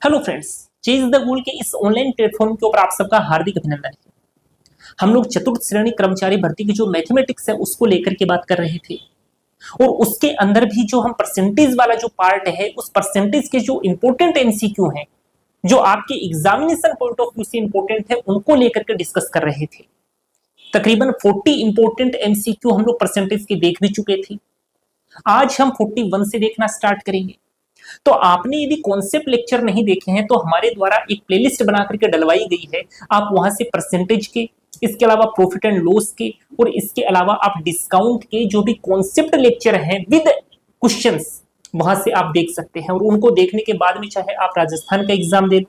Hello friends, chase the goal के इस online platform के ऊपर आप सबका हार्दिक अभिनंदन है। हम लोग चतुर्थ श्रेणी कर्मचारी भर्ती की जो मैथमेटिक्स है उसको लेकर के बात कर रहे थे और उसके अंदर भी जो हम परसेंटेज वाला जो पार्ट है उस परसेंटेज के जो इंपॉर्टेंट एमसीक्यू हैं जो आपके एग्जामिनेशन पॉइंट ऑफ व्यू से इंपॉर्टेंट है उनको लेकर के डिस्कस कर रहे थे। तकरीबन 40 इंपॉर्टेंट एमसीक्यू हम लोग परसेंटेज के देख भी चुके थे। आज हम 41 से देखना स्टार्ट करेंगे। तो आपने यदि कॉन्सेप्ट लेक्चर नहीं देखे हैं तो हमारे द्वारा एक प्लेलिस्ट बना करके डलवाई गई है, आप वहां से परसेंटेज के, इसके अलावा प्रॉफिट एंड लॉस के और इसके अलावा आप डिस्काउंट के जो भी कॉन्सेप्ट लेक्चर हैं विद क्वेश्चंस वहां से आप देख सकते हैं। और उनको देखने के बाद में चाहे आप राजस्थान का एग्जाम दे लो,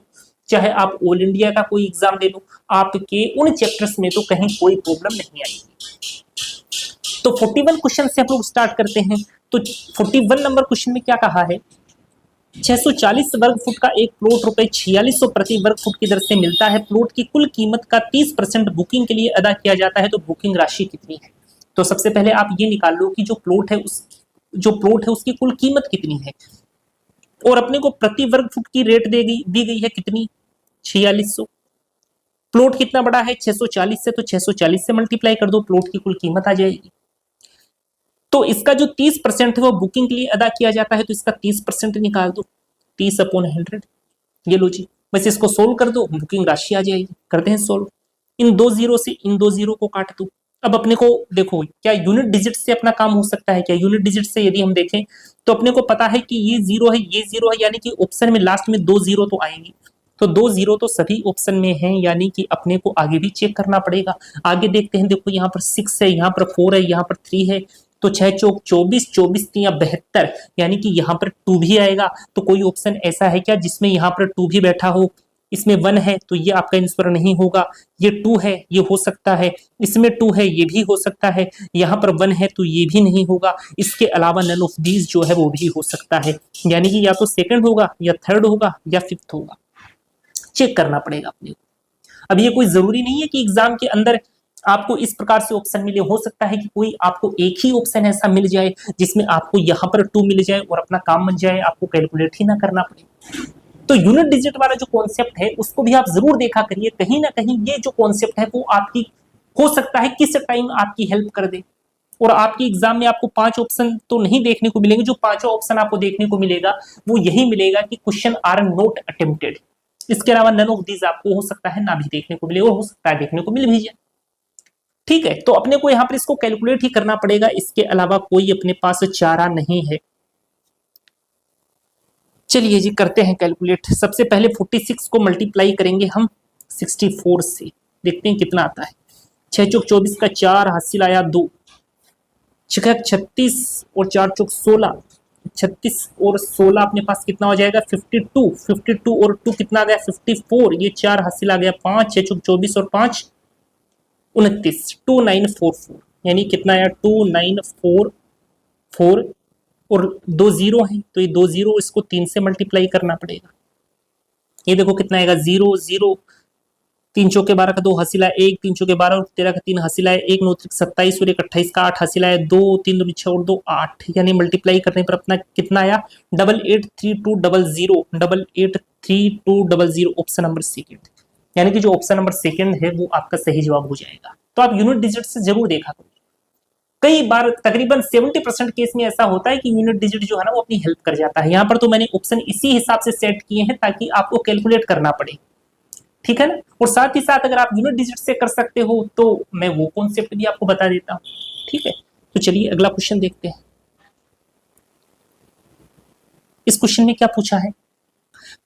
चाहे आप ऑल इंडिया का कोई एग्जाम दे लो, आपके उन चैप्टर्स में तो कहीं कोई प्रॉब्लम नहीं आएगी। तो 41 क्वेश्चन से हम लोग स्टार्ट करते हैं। तो 41 नंबर क्वेश्चन में क्या कहा है, 640 वर्ग फुट का एक प्लॉट रुपए 4600 प्रति वर्ग फुट की दर से मिलता है। प्लॉट की कुल कीमत का 30% बुकिंग के लिए अदा किया जाता है, तो बुकिंग राशि कितनी है। तो सबसे पहले आप ये निकाल लो कि जो प्लॉट है उसकी कुल कीमत कितनी है और अपने को प्रति वर्ग फुट की रेट दी गई है कितनी, 4600। प्लॉट कितना बड़ा है 640 से, तो 640 से मल्टीप्लाई कर दो, प्लॉट की कुल कीमत आ जाएगी। तो इसका जो 30% है वो बुकिंग के लिए अदा किया जाता है, तो इसका 30% निकाल दो, 30/100। ये लो जी, बस इसको सोल्व कर दो, बुकिंग राशि आ जाएगी। करते हैं सोल्व। इन दो जीरो से इन दो जीरो को काट दो। अब अपने को देखो, क्या यूनिट डिजिट से अपना काम हो सकता है क्या। यूनिट डिजिट से यदि हम देखें तो अपने को पता है कि ये जीरो है, ये जीरो है, यानी कि ऑप्शन में लास्ट में 2 जीरो तो आएंगी। तो 2 जीरो तो सभी ऑप्शन में है, यानी कि अपने को आगे भी चेक करना पड़ेगा। आगे देखते हैं, देखो यहाँ पर 6 है, यहाँ पर 4 है, यहाँ पर 3 है, तो 6 चौक 24, 24 3 72, यानी कि यहाँ पर 2 भी आएगा। तो कोई ऑप्शन ऐसा है क्या जिसमें यहाँ पर 2 भी बैठा हो। इसमें 1 है तो ये आपका आंसर नहीं होगा। ये 2 है, ये हो सकता है। इसमें 2 है, ये भी हो सकता है। यहाँ पर 1 है तो ये भी नहीं होगा। इसके अलावा नन ऑफ दीज जो है वो भी हो सकता है, यानी कि या तो सेकंड होगा या थर्ड होगा या फिफ्थ होगा। चेक करना पड़ेगा अपने को। अब ये कोई जरूरी नहीं है कि एग्जाम के अंदर आपको इस प्रकार से ऑप्शन मिले। हो सकता है कि कोई आपको एक ही ऑप्शन ऐसा मिल जाए जिसमें आपको यहाँ पर 2 मिल जाए और अपना काम बन जाए, आपको कैलकुलेट ही ना करना पड़े। तो यूनिट डिजिट वाला जो कॉन्सेप्ट है उसको भी आप जरूर देखा करिए। कहीं ना कहीं ये जो कॉन्सेप्ट है वो आपकी हो सकता है किस टाइम आपकी हेल्प कर दे। और आपके एग्जाम में आपको 5 ऑप्शन तो नहीं देखने को मिलेंगे। जो 5 ऑप्शन आपको देखने को मिलेगा वो यही मिलेगा कि क्वेश्चन आर नॉट अटेम्प्टेड। इसके अलावा नन ऑफ दीज आपको हो सकता है ना भी देखने को मिले और हो सकता है देखने को मिल भी जाए। ठीक है, तो अपने को यहाँ पर इसको कैलकुलेट ही करना पड़ेगा, इसके अलावा कोई अपने पास चारा नहीं है। चलिए जी करते हैं कैलकुलेट। सबसे पहले 46 को मल्टीप्लाई करेंगे हम 64 से, देखते हैं कितना आता है। 6 चौक 24 का 4 हासिल आया 2, 36 और 4 चौक 16, 36 और 16 अपने पास कितना हो जाएगा 52, 52 और 2 कितना आ गया 54, ये 4 हासिल आ गया 5, 6 चौक 24 और 5 29, 2944, यानी कितना आया 2944 और 2 जीरो है तो ये 2 जीरो इसको 3 से मल्टीप्लाई करना पड़ेगा। ये देखो कितना आएगा 0 0, 3 चौके 12 का 2 हासिल आया 1, 3 चौके 12 और 13 का 3 हासिल आया 1, 9 27 और 1 28 का 8 हासिल आया 2, 3 2 6 और 2 8, यानी मल्टीप्लाई करने पर अपना कितना आया 883200, 883200 ऑप्शन नंबर सेकंड, यानी कि जो ऑप्शन नंबर सेकंड है वो आपका सही जवाब हो जाएगा। तो आप यूनिट डिजिट से जरूर देखा करो। कई बार तकरीबन 70% केस में ऐसा होता है कि यूनिट डिजिट जो है ना वो अपनी हेल्प कर जाता है। यहाँ पर तो मैंने ऑप्शन इसी हिसाब से सेट किए हैं ताकि आपको कैलकुलेट करना पड़े, ठीक है ना। और साथ ही साथ अगर आप यूनिट डिजिट से कर सकते हो तो मैं वो कॉन्सेप्ट भी आपको बता देता हूँ, ठीक है। तो चलिए अगला क्वेश्चन देखते हैं। इस क्वेश्चन में क्या पूछा है,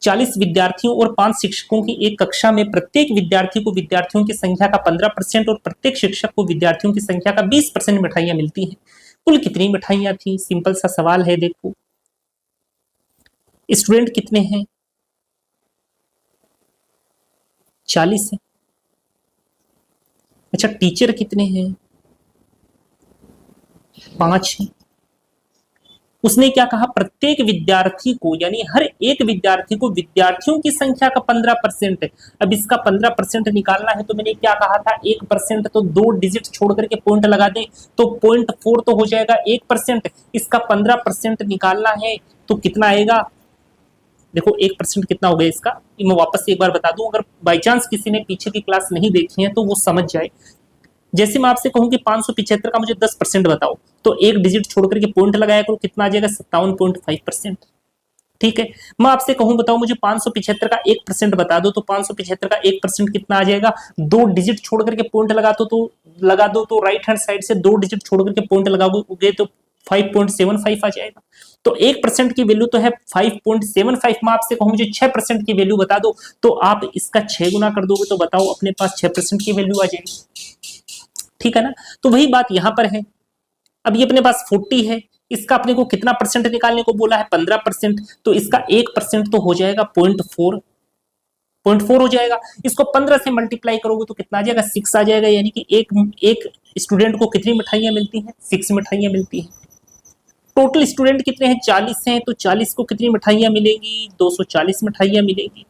40 विद्यार्थियों और 5 शिक्षकों की एक कक्षा में प्रत्येक विद्यार्थी को विद्यार्थियों की संख्या का 15% और प्रत्येक शिक्षक को विद्यार्थियों की संख्या का 20% मिठाइयां मिलती हैं। कुल कितनी मिठाइयां थी। सिंपल सा सवाल है। देखो स्टूडेंट कितने हैं 40 है। अच्छा टीचर कितने हैं 5 है। उसने क्या कहा प्रत्येक विद्यार्थी को, यानी हर एक विद्यार्थी को विद्यार्थियों की संख्या का 15%। अब इसका 15% निकालना है तो मैंने क्या कहा था 1%, तो 2 डिजिट छोड़ करके पॉइंट लगा दें तो 0.4 तो हो जाएगा 1%। इसका 15% निकालना है तो कितना आएगा देखो 1% कितना हो गया इसका, मैं वापस से एक बार बता दूं, अगर बाई चांस किसी ने पीछे की क्लास नहीं देखी है तो वो समझ जाए। जैसे मैं आपसे कहूं कि 575 का मुझे 10% बताओ, तो एक डिजिट छोड़ करके पॉइंट लगाया करो, कितना आ जाएगा 57.5%। ठीक है, मैं आपसे कहूं बताओ मुझे 575 का 1% बता दो, तो 575 का 1% कितना आ जाएगा, दो डिजिट छोड़ करके पॉइंट लगा दो तो राइट हैंड साइड से दो डिजिट छोड़ करके पॉइंट लगाओगे तो 5.75 आ जाएगा। तो 1% की वैल्यू तो है 5.75, मैं आपसे कहूं मुझे 6% की वैल्यू बता दो, तो आप इसका 6 गुना कर दोगे तो बताओ अपने पास 6% की वैल्यू आ जाएगी। ठीक है ना, तो वही बात यहां पर है। अब ये अपने पास 40 है, इसका अपने को कितना परसेंट निकालने को बोला है 15%, तो इसका 1% तो हो जाएगा 0.4 हो जाएगा। इसको 15 से मल्टीप्लाई करोगे तो कितना आ जाएगा 6 आ जाएगा, यानी कि एक स्टूडेंट को कितनी मिठाइयां मिलती हैं 6 मिठाइयां मिलती हैं। टोटल स्टूडेंट कितने हैं 40 हैं, तो 40 को कितनी मिठाइयां मिलेंगी 240 मिठाइयां मिलेंगी।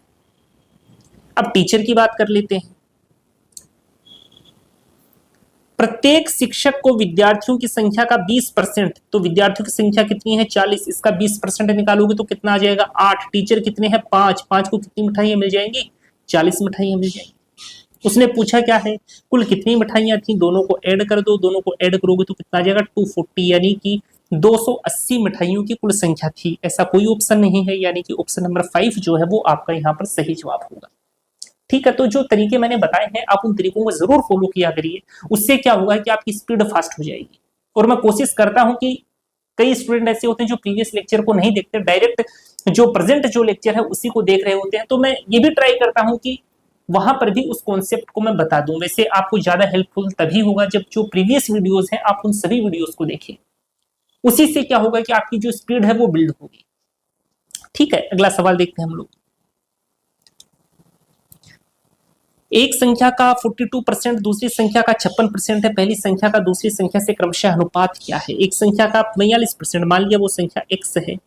अब टीचर की बात कर लेते हैं। प्रत्येक शिक्षक को विद्यार्थियों की संख्या का 20%, तो विद्यार्थियों की संख्या कितनी है 40, इसका 20% निकालोगे तो कितना आ जाएगा 8। टीचर कितने हैं 5 को कितनी मिठाइयां मिल जाएंगी 40 मिठाइयां मिल जाएंगी। उसने पूछा क्या है कुल कितनी मिठाइयां थी, दोनों को ऐड कर दो, दोनों को ऐड करोगे तो कितना आ जाएगा 240, यानी कि 280 मिठाइयों की कुल संख्या थी। ऐसा कोई ऑप्शन नहीं है, यानी कि ऑप्शन नंबर 5 जो है वो आपका यहाँ पर सही जवाब होगा। ठीक है, तो जो तरीके मैंने बताए हैं आप उन तरीकों को जरूर फॉलो किया करिए, उससे क्या होगा कि आपकी स्पीड फास्ट हो जाएगी। और मैं कोशिश करता हूं कि कई स्टूडेंट ऐसे होते हैं जो प्रीवियस लेक्चर को नहीं देखते, डायरेक्ट जो प्रेजेंट जो लेक्चर है उसी को देख रहे होते हैं, तो मैं ये भी ट्राई करता हूं कि वहां पर भी उस कॉन्सेप्ट को मैं बता दूं। वैसे आपको ज्यादा हेल्पफुल तभी होगा जब जो प्रीवियस वीडियोस हैं आप उन सभी वीडियोस को देखें, उसी से क्या होगा कि आपकी जो स्पीड है वो बिल्ड होगी। ठीक है, अगला सवाल देखते हैं हम लोग। एक संख्या का 42%, दूसरी संख्या का 56% है। पहली संख्या का दूसरी संख्या से क्रमशः अनुपात क्या है। एक संख्या का 42%, मान लिया वो संख्या x है,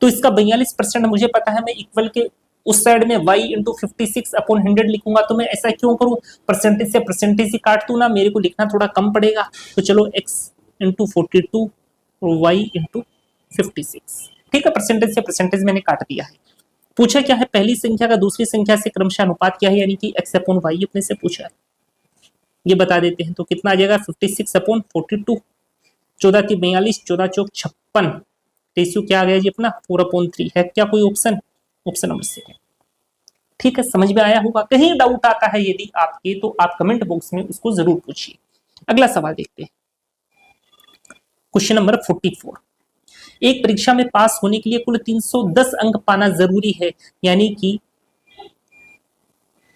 तो इसका 42% मुझे पता है, मैं इक्वल के उस साइड में y इंटू 56/100 लिखूंगा। तो मैं ऐसा क्यों करूं, परसेंटेज से परसेंटेज ही काट दूं ना, मेरे को लिखना थोड़ा कम पड़ेगा। तो चलो x इंटू 42 और y इंटू 56। ठीक है, परसेंटेज से परसेंटेज मैंने काट दिया है। पूछा क्या है, पहली संख्या का दूसरी संख्या से क्रमशः अनुपात क्या है, यानी कि x/y अपने से पूछा है, ये बता देते हैं। तो कितना आ जाएगा 56/42, 14 की 42, 14 चौक 56, रेशियो क्या आ गया जी अपना 4/3 है। क्या कोई ऑप्शन, ऑप्शन नंबर सी है। ठीक है, समझ में आया होगा। कहीं डाउट आता है यदि आपके, तो आप कमेंट बॉक्स में उसको जरूर पूछिए। अगला सवाल देखते हैं, क्वेश्चन नंबर 44। एक परीक्षा में पास होने के लिए कुल 310 अंक पाना जरूरी है, यानी कि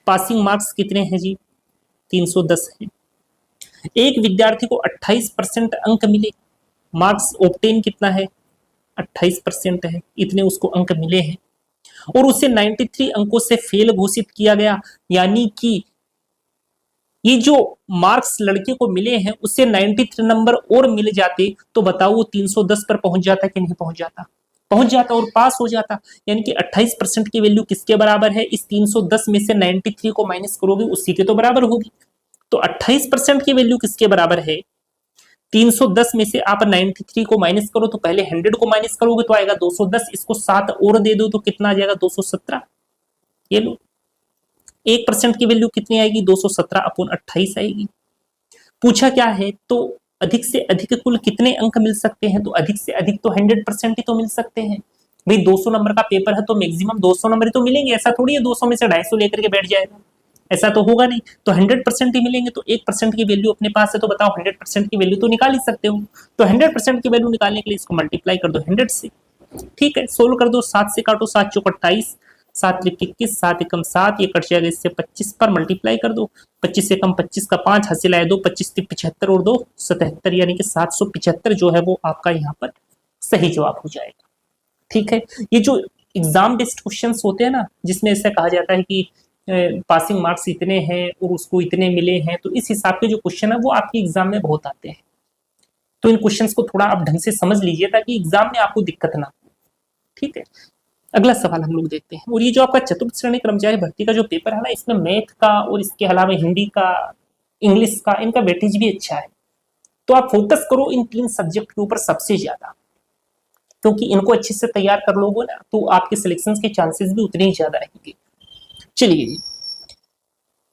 पासिंग मार्क्स कितने हैं जी 310 है। एक विद्यार्थी को 28% अंक मिले, मार्क्स ऑब्टेन कितना है 28% है, इतने उसको अंक मिले हैं, और उसे 93 अंकों से फेल घोषित किया गया, यानी कि ये जो मार्क्स लड़के को मिले हैं उससे 93 नंबर और मिल जाते तो बताओ वो 310 पर पहुंच जाता कि नहीं पहुंच जाता, पहुंच जाता और पास हो जाता। यानी कि 28% की वैल्यू किसके बराबर है, इस 310 में से 93 को माइनस करोगे उसी के तो बराबर होगी। तो 28% की वैल्यू किसके बराबर है, 310 में से आप 93 को माइनस करो, तो पहले 100 को माइनस करोगे तो आएगा 210, इसको 7 और दे दो तो कितना आ जाएगा 217। ये लो 1% की वैल्यू कितनी आएगी 217/28 आएगी। पूछा क्या है, तो अधिक से अधिक कुल कितने अंक मिल सकते हैं, तो अधिक से अधिक तो 100% ही तो मिल सकते हैं। भाई 200 नंबर का पेपर है तो मैक्सिमम 200 नंबर ही तो मिलेंगे, ऐसा थोड़ी है 200 में से 250 लेकर के बैठ जाएगा, ऐसा तो होगा नहीं। तो 100% ही मिलेंगे, तो 1% की वैल्यू अपने पास है, तो बताओ 100% की वैल्यू तो निकाल ही सकते हो। तो 100% की वैल्यू निकालने के लिए इसको मल्टीप्लाई कर दो 100 से। ठीक है, सोल्व कर दो, 7 से काटो, 7 चौक 28, 7 त्रिक 21, 7 एकम 7, ये कट जाएगा इससे 25 पर मल्टीप्लाई कर दो, 25 एकम 25 का 5 हासिल आए 2, 25 से 75 और 2 77, यानी कि 775 जो है वो आपका यहाँ पर सही जवाब हो जाएगा। ठीक है, ये जो एग्जाम बेस्ड क्वेश्चंस होते हैं ना, जिसमें ऐसा कहा जाता है कि पासिंग मार्क्स इतने हैं और उसको इतने मिले हैं, तो इस हिसाब के जो क्वेश्चन है वो आपके एग्जाम में बहुत आते हैं। तो इन क्वेश्चंस को थोड़ा आप ढंग से समझ लीजिए ताकि एग्जाम में आपको दिक्कत ना हो। ठीक है, अगला सवाल हम लोग देखते हैं। और ये जो आपका चतुर्थ श्रेणी कर्मचारी भर्ती का जो पेपर है ना, इसमें मैथ का और इसके अलावा हिंदी का, इंग्लिश का, इनका वेटेज भी अच्छा है। तो आप फोकस करो इन 3 सब्जेक्ट के ऊपर सबसे ज्यादा। क्योंकि इनको अच्छे से तैयार कर लोगे ना तो आपके सिलेक्शन के चांसेस भी उतने ही ज्यादा रहेंगे। चलिए जी,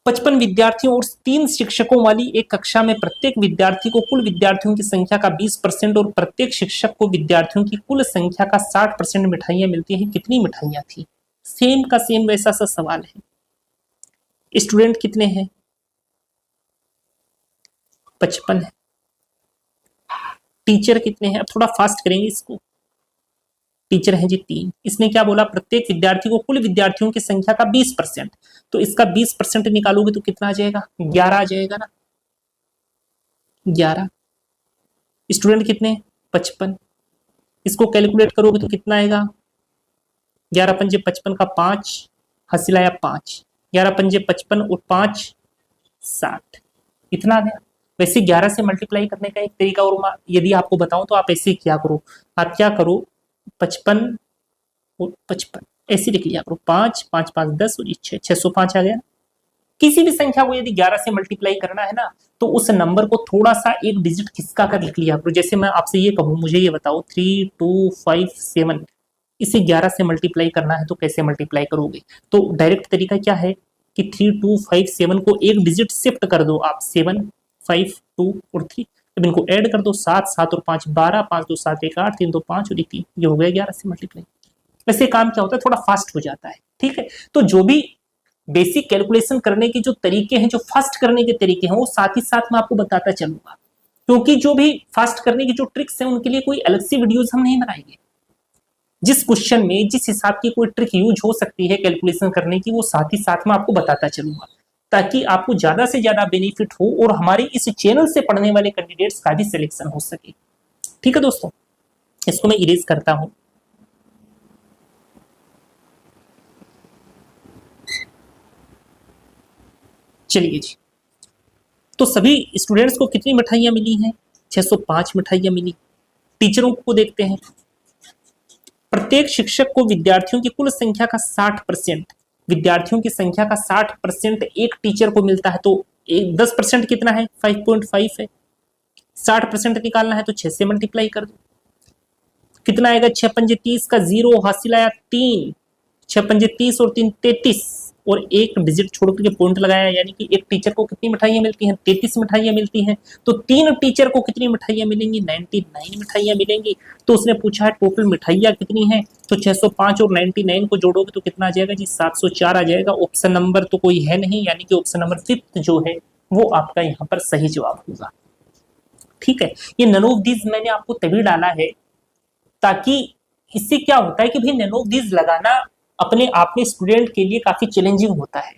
55 विद्यार्थियों और 3 शिक्षकों वाली एक कक्षा में प्रत्येक विद्यार्थी को कुल विद्यार्थियों की संख्या का 20% और प्रत्येक शिक्षक को विद्यार्थियों की कुल संख्या का 60% मिठाइयां मिलती हैं। कितनी मिठाइयां थी? सेम का सेम वैसा सा सवाल है। स्टूडेंट कितने हैं? 55 है। टीचर कितने हैं? अब थोड़ा फास्ट करेंगे इसको। टीचर है जी 3। इसने क्या बोला? प्रत्येक विद्यार्थी को कुल विद्यार्थियों की संख्या का 20%, तो इसका 20% निकालोगे तो कितना आ जाएगा? 11 आ जाएगा ना। 11। स्टूडेंट कितने? 55। इसको कैलकुलेट करोगे तो कितना आएगा? 11 पंजे 55 का 5, हंसी लाया 5, 11 पंजे 55 और 5 60, इतना आ गया। वैसे 11 से मल्टीप्लाई करने का एक तरीका और यदि आपको बताऊं तो आप ऐसे क्या करो, आप क्या करो 55 और 55 ऐसे लिख लिया करो, 5 5 5 10 और 6 605 आ गया। किसी भी संख्या को यदि 11 से मल्टीप्लाई करना है ना तो उस नंबर को थोड़ा सा एक डिजिट खिसका कर लिख लिया करो। जैसे मैं आपसे ये कहूं, मुझे ये बताओ 3 2 5 7, इसे 11 से मल्टीप्लाई करना है तो कैसे मल्टीप्लाई करोगे? तो डायरेक्ट तरीका क्या है कि 3 2 5 7 को एक डिजिट शिफ्ट कर दो आप, 7 5 2 और 3, अब इनको ऐड कर दो, 7 7 और 5 12, 5 2 7 1 8, 3 2 5 और 1 3, ये हो गया 11 से मल्टीप्लाई। वैसे काम क्या होता है, थोड़ा फास्ट हो जाता है। ठीक है, तो जो भी बेसिक कैलकुलेशन करने के जो तरीके हैं, जो फास्ट करने के तरीके हैं, वो साथ ही साथ मैं आपको बताता चलूंगा, क्योंकि जो भी फास्ट करने की जो ट्रिक्स हैं उनके लिए कोई अलग सी वीडियोस हम नहीं बनाएंगे। जिस क्वेश्चन में जिस हिसाब की कोई ट्रिक यूज हो सकती है कैलकुलेशन करने की, वो साथ ही साथ में आपको बताता चलूंगा, ताकि आपको ज्यादा से ज्यादा बेनिफिट हो और हमारे इस चैनल से पढ़ने वाले कैंडिडेट्स का भी सिलेक्शन हो सके। ठीक है दोस्तों, इसको मैं इरेज करता हूं। चलिए जी, तो सभी स्टूडेंट्स को कितनी मिठाइयां मिली हैं? 605 मिठाइयां मिली। टीचरों को देखते हैं। प्रत्येक शिक्षक को विद्यार्थियों की कुल संख्या का 60%, विद्यार्थियों की संख्या का 60% एक टीचर को मिलता है, तो 10% कितना है? 5.5 है। 60% निकालना है तो 6 से मल्टीप्लाई कर दो, कितना आएगा? 6 पंजे 30 का 0, हासिल आया 3, 6 पंजे 30 और 3 33, और एक डिजिट छोड़ करके पॉइंट लगाया, यानी कि एक टीचर को कितनी मिठाइयां मिलती हैं? 33 मिठाइयां मिलती हैं। तो 3 टीचर को कितनी मिठाइयां मिलेंगी? 99 मिठाइयां मिलेंगी। तो उसने पूछा है टोटल मिठाइयां कितनी हैं, तो 605 और 99 को जोड़ोगे तो कितना आ जाएगा जी? 704 आ जाएगा। ऑप्शन नंबर तो कोई है नहीं, यानी कि ऑप्शन नंबर 5 जो है वो आपका यहाँ पर सही जवाब होगा। ठीक है, ये नन ऑफ दीज मैंने आपको तभी डाला है ताकि इससे क्या होता है कि भाई नन ऑफ दीज लगाना अपने आप में स्टूडेंट के लिए काफी चैलेंजिंग होता है।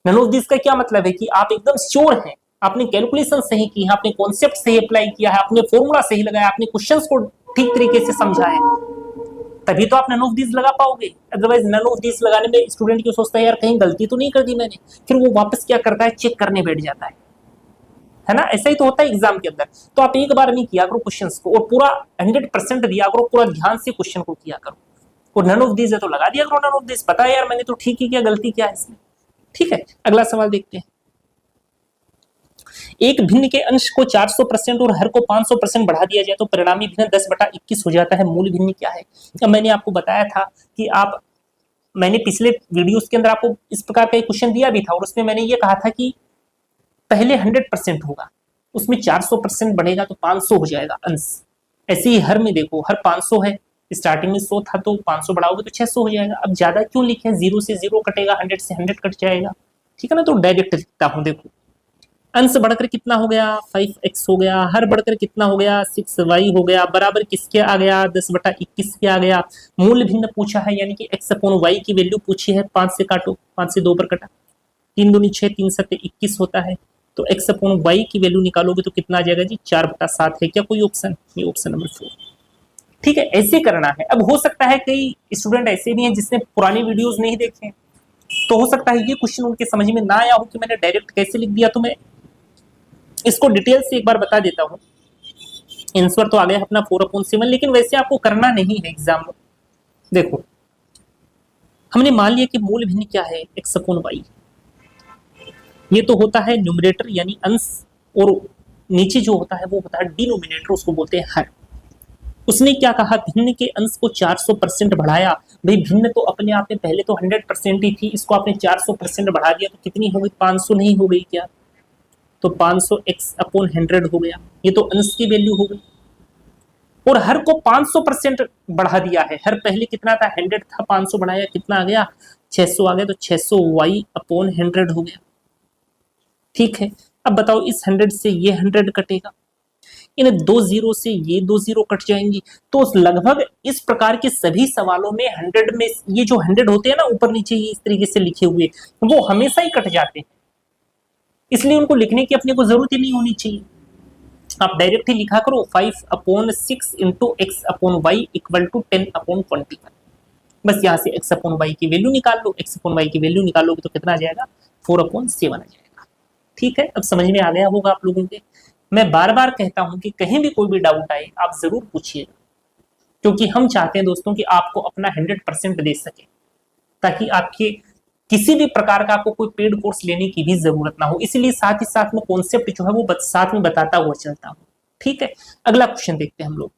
नन ऑफ दिस का क्या मतलब है कि आप एकदम श्योर हैं, आपने कैलकुलेशन सही की है, आपने कॉन्सेप्ट सही अप्लाई किया है, आपने फॉर्मूला सही लगाया, आपने क्वेश्चंस को ठीक तरीके से समझा है, तभी तो आप नन ऑफ दिस लगा पाओगे। अदरवाइज नन ऑफ दिस लगाने में स्टूडेंट क्यों सोचता है यार कहीं गलती तो नहीं कर दी मैंने, फिर वो वापस क्या करता है? चेक करने बैठ जाता है ना। ऐसा ही तो होता है एग्जाम के अंदर। तो आप एक बार नहीं किया करो क्वेश्चंस को और पूरा 100% दिया करो, पूरा ध्यान से क्वेश्चन को किया करो। और नन ऑफ दिस है तो लगा दिया करो नन ऑफ दिस, पता है यार मैंने तो ठीक ही किया, गलती क्या है इसमें। ठीक है, अगला सवाल देखते हैं। एक भिन्न के अंश को 400% और हर को 500% बढ़ा दिया जाए तो परिणामी भिन्न 10/21 हो जाता है। मूल भिन्न क्या है? अब मैंने आपको बताया था कि मैंने पिछले वीडियोस के अंदर आपको इस प्रकार का एक क्वेश्चन दिया भी था और उसमें मैंने ये कहा था कि पहले 100% होगा, उसमें 400% बढ़ेगा तो 500 हो जाएगा अंश। ऐसे ही हर में देखो, हर 500 है, स्टार्टिंग में 100 था तो 500 बढ़ाओगे तो 600 हो जाएगा। अब ज्यादा क्यों लिखे? 0 से 0 कटेगा, 100 से 100 कट जाएगा। ठीक है ना, तो डायरेक्ट लिखता हूं। देखो अंश बढ़कर कितना हो गया? 5x हो गया। हर बढ़कर कितना हो गया? 6y हो गया। बराबर किसके आ गया? 10/21 के आ गया। मूल भिन्न पूछा है, यानी कि x/y की वैल्यू पूछी है। 5 से काटो, 5 से 2 पर कटा, 3 दूनी 6, 3 7 21 होता है। तो x/y की वैल्यू निकालोगे तो कितना आ जाएगा जी? 4/7 है क्या कोई ऑप्शन? ये ऑप्शन नंबर 4। ठीक है, ऐसे करना है। अब हो सकता है कई स्टूडेंट ऐसे भी हैं जिसने पुरानी वीडियोस नहीं देखे, तो हो सकता है ये क्वेश्चन उनके समझ में ना आया हो कि मैंने डायरेक्ट कैसे लिख दिया। तो मैं इसको डिटेल से एक बार बता देता हूं। आंसर तो आ गया अपना 4/7, लेकिन वैसे आपको करना नहीं है एग्जाम में। देखो हमने मान लिया कि मूल भिन्न क्या है? x/y। ये तो होता है न्यूमरेटर यानी अंश, और नीचे जो होता है वो होता है डिनोमिनेटर, उसको बोलते हैं हर। उसने क्या कहा, भिन्न के अंश को 400% बढ़ाया। भाई भिन्न तो अपने आप में पहले तो 100% ही थी, इसको आपने 400% बढ़ा दिया तो कितनी हो गई, 500 नहीं हो गई क्या? तो 500 x अपॉन 100 हो गया, ये तो अंश की वैल्यू हो गई। और हर को 500% बढ़ा दिया है। हर पहले कितना था, 100 था, 500 बढ़ाया, कितना आ गया, 600 आ गया, तो 600 y अपॉन 100 हो गया। ठीक है, अब बताओ इस 100 से ये 100 कटेगा, इन दो जीरो से ये दो जीरो कट जाएंगी। तो लगभग इस प्रकार के सभी सवालों में 100 में ये जो 100 होते हैं ना ऊपर नीचे ये इस तरीके से लिखे हुए, वो हमेशा ही कट जाते हैं, इसलिए उनको लिखने की अपने को जरूरत ही नहीं होनी चाहिए। आप डायरेक्ट ही लिखा करो 5/6 into X upon Y equal to 10/21। बस यहाँ से x अपॉन वाई की वैल्यू निकाल लो, x अपॉन वाई की वैल्यू निकालोगे तो कितना आ जाएगा, 4/7 आ जाएगा। ठीक है, अब समझ में आ गया होगा आप लोगों के। मैं बार बार कहता हूं कि कहीं भी कोई भी डाउट आए आप जरूर पूछिएगा, क्योंकि हम चाहते हैं दोस्तों कि आपको अपना 100% दे सके, ताकि आपके किसी भी प्रकार का आपको कोई पेड कोर्स लेने की भी जरूरत ना हो। इसलिए साथ ही साथ में कॉन्सेप्ट जो है वो साथ में बताता हुआ चलता हूं। ठीक है, अगला क्वेश्चन देखते हैं हम लोग।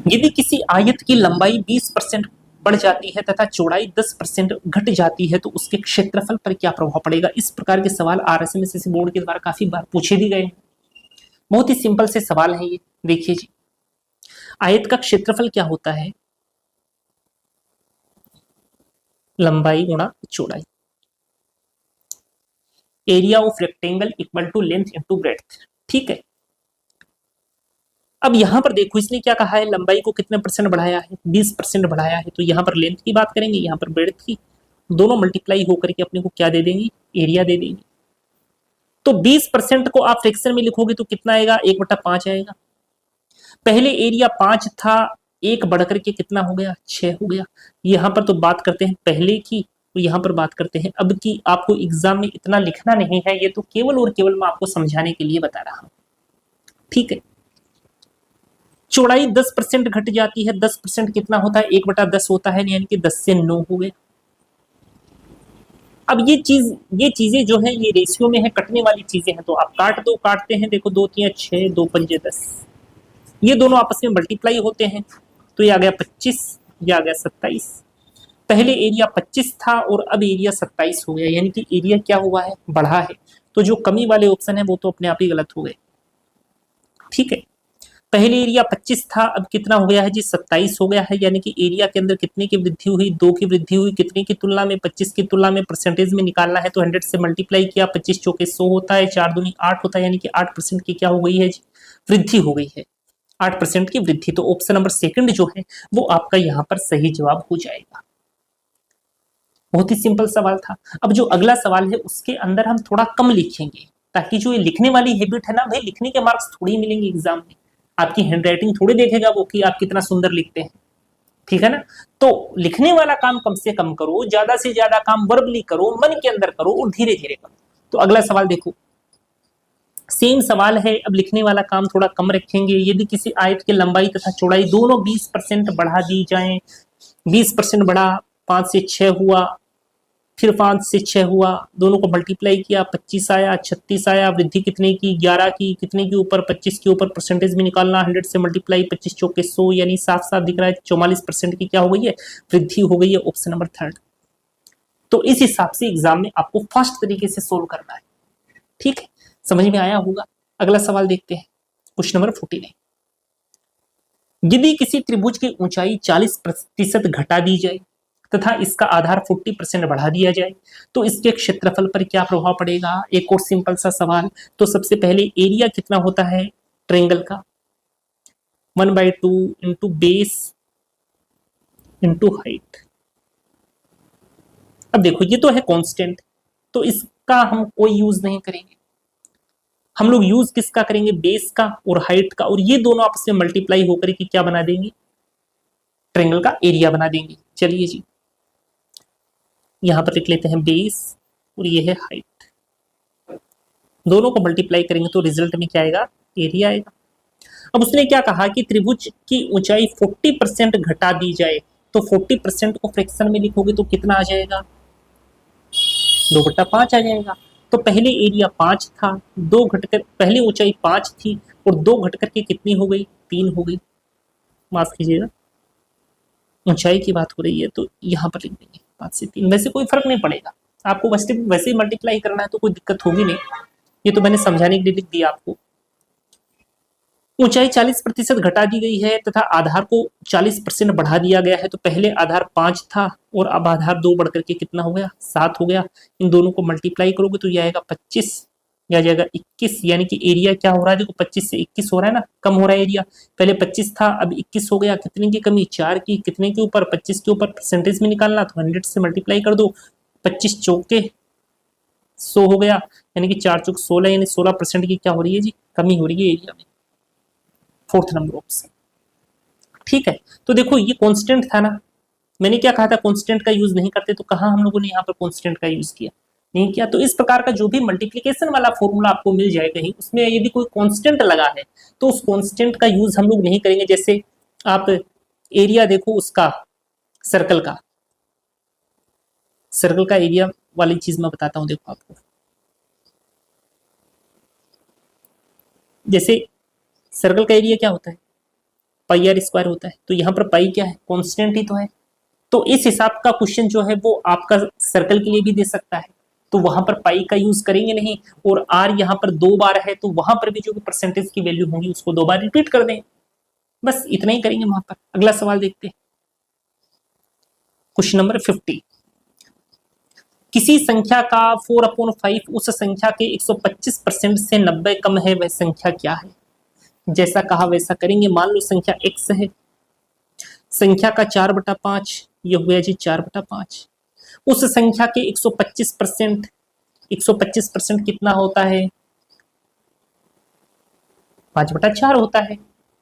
यदि किसी आयत की लंबाई 20% बढ़ जाती है तथा चौड़ाई 10% घट जाती है तो उसके क्षेत्रफल पर क्या प्रभाव पड़ेगा? इस प्रकार के सवाल आरएसएमएससी बोर्ड के द्वारा काफी बार पूछे भी गए। बहुत ही सिंपल से सवाल है ये। देखिए जी, आयत का क्षेत्रफल क्या होता है, लंबाई गुणा चौड़ाई। Area of rectangle equal to length into breadth. ठीक है, अब यहां पर देखो इसने क्या कहा है, लंबाई को कितने परसेंट बढ़ाया है, 20% बढ़ाया है। तो यहां पर लेंथ की बात करेंगे, यहां पर ब्रेड्थ की, दोनों मल्टीप्लाई होकर के अपने को क्या दे देंगी, एरिया दे देंगी। तो 20% को आप फ्रैक्शन में लिखोगे तो कितना आएगा, 1/5 आएगा। पहले एरिया 5 था, एक बढ़कर के कितना हो गया, 6 हो गया। यहां पर तो बात करते हैं पहले की, तो यहां पर बात करते हैं अब की। आपको एग्जाम में इतना लिखना नहीं है, ये तो केवल और केवल मैं आपको समझाने के लिए बता रहा हूं। ठीक है, चौड़ाई 10% घट जाती है, 10% कितना होता है, 1/10 होता है, यानी कि 10 से 9 हो गए। अब ये चीजें जो है ये रेशियो में है, कटने वाली चीजें हैं, तो आप काट दो, काटते हैं, देखो 2 3 6, 2 5 10, ये दोनों आपस में मल्टीप्लाई होते हैं, तो ये आ गया 25, ये आ गया 27। पहले एरिया 25 था और अब एरिया 27 हो गया, यानी कि एरिया क्या हुआ है, बढ़ा है। तो जो कमी वाले ऑप्शन है वो तो अपने आप ही गलत हो गए। ठीक है, पहले एरिया 25 था, अब कितना हो गया है जी, 27 हो गया है, यानी कि एरिया के अंदर कितने की वृद्धि हुई, 2 की वृद्धि हुई। कितने की तुलना में, 25 की तुलना में। परसेंटेज में निकालना है तो 100 से मल्टीप्लाई किया, 25 चौके 100 होता है, 4 दूनी 8 होता है, यानी कि 8% की क्या हो गई है जी, वृद्धि हो गई है, 8% की वृद्धि। तो ऑप्शन नंबर सेकंड जो है वो आपका यहाँ पर सही जवाब हो जाएगा। बहुत ही सिंपल सवाल था। अब जो अगला सवाल है उसके अंदर हम थोड़ा कम लिखेंगे, ताकि जो ये लिखने वाली हैबिट है ना भाई, लिखने के मार्क्स थोड़ी ही मिलेंगे एग्जाम में, आपकी हैंडराइटिंग थोड़ी देखेगा वो कि आप कितना सुंदर लिखते हैं। ठीक है ना, तो लिखने वाला काम कम से कम करो, ज्यादा से ज्यादा काम वर्बली करो, मन के अंदर करो और धीरे धीरे करो। तो अगला सवाल देखो, सेम सवाल है, अब लिखने वाला काम थोड़ा कम रखेंगे। यदि किसी आयत की लंबाई तथा चौड़ाई दोनों 20% बढ़ा दी जाए, 20% बढ़ा, 5 से 6 हुआ, फिर 5 से 6 हुआ, दोनों को मल्टीप्लाई किया, 25 आया, 36 आया, वृद्धि कितने की, 11 की, कितने के ऊपर, 25 के ऊपर। परसेंटेज में निकालना, 100 से मल्टीप्लाई, 25 चौके 100, यानी साफ साफ दिख रहा है 44% की क्या हो गई है, वृद्धि हो गई है। Option number third. तो इस हिसाब से एग्जाम में आपको फास्ट तरीके से सोल्व करना है। ठीक है, समझ में आया होगा। अगला सवाल देखते हैं, क्वेश्चन नंबर 49। यदि किसी त्रिभुज की ऊंचाई 40% घटा दी जाए तथा इसका आधार 40% बढ़ा दिया जाए तो इसके क्षेत्रफल पर क्या प्रभाव पड़ेगा? एक और सिंपल सा सवाल। तो सबसे पहले एरिया कितना होता है ट्रायंगल का, 1/2 इंटू बेस इंटू हाइट। अब देखो ये तो है कांस्टेंट, तो इसका हम कोई यूज नहीं करेंगे। हम लोग यूज किसका करेंगे, बेस का और हाइट का, और ये दोनों आपस में मल्टीप्लाई होकर के क्या बना देंगे, ट्रायंगल का एरिया बना देंगे। चलिए जी, यहां पर लिख लेते हैं बेस और ये है हाइट, दोनों को मल्टीप्लाई करेंगे तो रिजल्ट में क्या आएगा, एरिया आएगा। अब उसने क्या कहा कि त्रिभुज की ऊंचाई 40% घटा दी जाए, तो 40% को फ्रैक्शन में लिखोगे तो कितना आ जाएगा, 2/5 आ जाएगा। तो पहले एरिया 5 था, 2 घटकर पहले ऊंचाई 5 थी और 2 घट करके कितनी हो गई, 3 हो गई। माफ कीजिएगा, ऊंचाई की बात हो रही है तो यहाँ पर लिख देंगे 5 से 3। वैसे कोई फर्क नहीं पड़ेगा, आपको वैसे ही मल्टीप्लाई करना है तो कोई दिक्कत होगी नहीं, ये तो मैंने समझाने के लिए लिख दिया आपको। ऊंचाई 40% घटा दी गई है तथा आधार को 40% बढ़ा दिया गया है। तो पहले आधार 5 था और अब आधार 2 बढ़ करके कितना हो गया, 7 हो गया। इन दोनों को मल्टीप्लाई करोगे तो ये आएगा 25, या जाएगा 21, यानी कि एरिया क्या हो रहा है, देखो 25 से 21 हो रहा है ना, कम हो रहा है एरिया। पहले 25 था अब 21 हो गया, कितने की कमी, 4 की। कितने के ऊपर, 25 के ऊपर। परसेंटेज में निकालना तो 100 से मल्टीप्लाई कर दो, 25 चौके 100 हो गया, यानी कि 4 चौक 16, यानी 16% की क्या हो रही है जी, कमी हो रही है एरिया में। 4th number option. ठीक है, तो देखो ये कांस्टेंट था ना, मैंने क्या कहा था, कांस्टेंट का यूज नहीं करते, तो कहा हम लोगों ने यहाँ पर कांस्टेंट का यूज किया, नहीं किया। तो इस प्रकार का जो भी मल्टीप्लिकेशन वाला फॉर्मूला आपको मिल जाए कहीं, उसमें यदि कोई कांस्टेंट लगा है तो उस कांस्टेंट का यूज हम लोग नहीं करेंगे। जैसे आप एरिया देखो उसका, सर्कल का एरिया वाली चीज मैं बताता हूं, देखो आपको। जैसे सर्कल का एरिया क्या होता है, पाई आर स्क्वायर होता है। तो यहाँ पर पाई क्या है, कांस्टेंट ही तो है। तो इस हिसाब का क्वेश्चन जो है वो आपका सर्कल के लिए भी दे सकता है, तो वहां पर पाई का यूज करेंगे नहीं। और आर यहाँ पर 2 बार है तो वहां पर भी जो परसेंटेज की वैल्यू होगी उसको 2 बार रिपीट कर दें, बस इतना ही करेंगे वहां पर। अगला सवाल देखते हैं, क्वेश्चन नंबर 50। किसी संख्या का 4/5 उस संख्या के 125% से 90 कम है, वह संख्या क्या है। जैसा कहा वैसा करेंगे। मान लो संख्या x है, संख्या का 4/5, ये हो गया जी 4/5। उस संख्या के 125%, 125% कितना होता है, 5/4 होता है।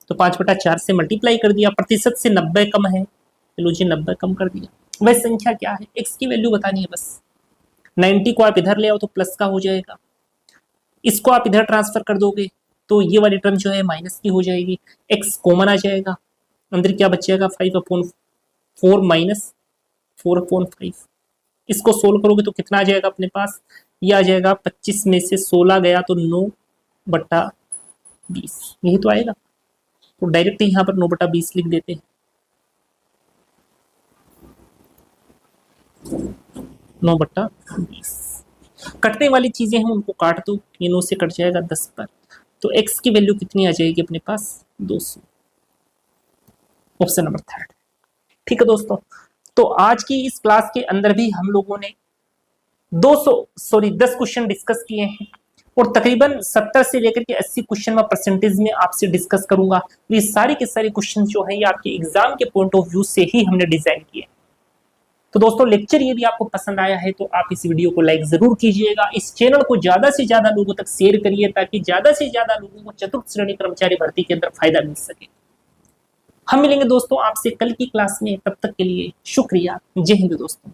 तो 5/4 से मल्टीप्लाई कर दिया, प्रतिशत से 90 कम है, चलो जी 90 कम कर दिया। वह संख्या क्या है, x की वैल्यू बतानी है बस। 90 को आप इधर ले आओ तो प्लस का हो जाएगा, इसको आप इधर ट्रांसफर कर दोगे तो ये वाली टर्म जो है माइनस की हो जाएगी, x कॉमन आ जाएगा, अंदर क्या बच जाएगा 5/4 माइनस 4/5। इसको सोल्व करोगे तो कितना आ जाएगा अपने पास, ये आ जाएगा 25 में से 16 गया तो 9/20, यही तो आएगा। तो डायरेक्ट यहाँ पर 9/20 लिख देते हैं, 9/20। कटने वाली चीजें हैं उनको काट दो, ये 9 से कट जाएगा 10 पर। तो x की वैल्यू कितनी आ जाएगी अपने पास, 200। Option number 3। ठीक है दोस्तों, तो आज की इस क्लास के अंदर भी हम लोगों ने 10 क्वेश्चन डिस्कस किए हैं और तकरीबन 70 से लेकर के 80 क्वेश्चन में परसेंटेज में आपसे डिस्कस करूंगा। ये सारे के सारे क्वेश्चन जो है ये आपके एग्जाम के पॉइंट ऑफ व्यू से ही हमने डिजाइन किए। तो दोस्तों लेक्चर यदि आपको पसंद आया है तो आप इस वीडियो को लाइक जरूर कीजिएगा, इस चैनल को ज्यादा से ज्यादा लोगों तक शेयर करिए ताकि ज्यादा से ज्यादा लोगों को चतुर्थ श्रेणी कर्मचारी भर्ती के अंदर फायदा मिल सके। हम मिलेंगे दोस्तों आपसे कल की क्लास में, तब तक के लिए शुक्रिया। जय हिंद दोस्तों।